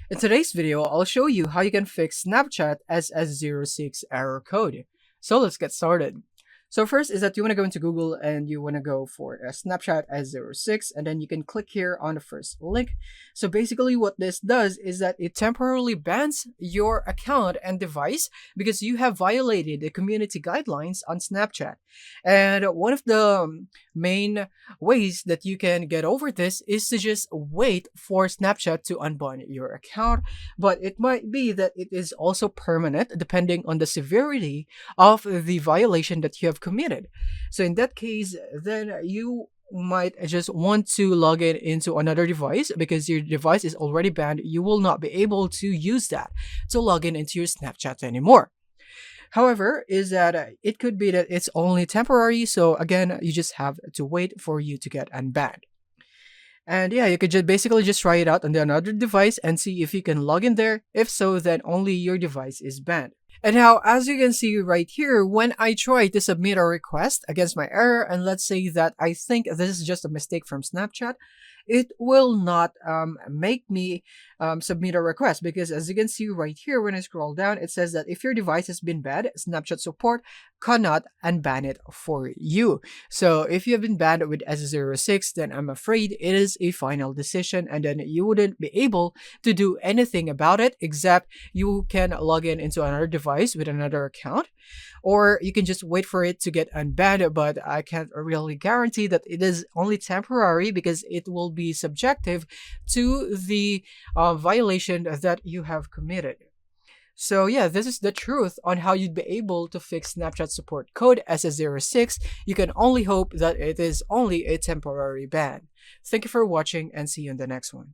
In today's video, I'll show you how you can fix Snapchat ss06 error code. So let's get started. So first is that you want to go into Google and you want to go for Snapchat S06, and then you can click here on the first link. So basically what this does is that it temporarily bans your account and device because you have violated the community guidelines on Snapchat. And one of the main ways that you can get over this is to just wait for Snapchat to unban your account, but it might be that it is also permanent depending on the severity of the violation that you have committed. So in that case, then you might just want to log in into another device because your device is already banned. You will not be able to use that to log in into your Snapchat anymore. However, is that it could be that it's only temporary. So again, you just have to wait for you to get unbanned. And yeah, you could just basically just try it out on another device and see if you can log in there. If so, then only your device is banned. And now, as you can see right here, when I try to submit a request against my error, and let's say that I think this is just a mistake from Snapchat, it will not make me submit a request because as you can see right here, when I scroll down, it says that if your device has been banned, Snapchat support cannot unban it for you. So if you have been banned with S06, then I'm afraid it is a final decision, and then you wouldn't be able to do anything about it except you can log in into another device with another account, or you can just wait for it to get unbanned. But I can't really guarantee that it is only temporary because it will be subjective to the violation that you have committed. So yeah, this is the truth on how you'd be able to fix Snapchat support code SS06. You can only hope that it is only a temporary ban. Thank you for watching and see you in the next one.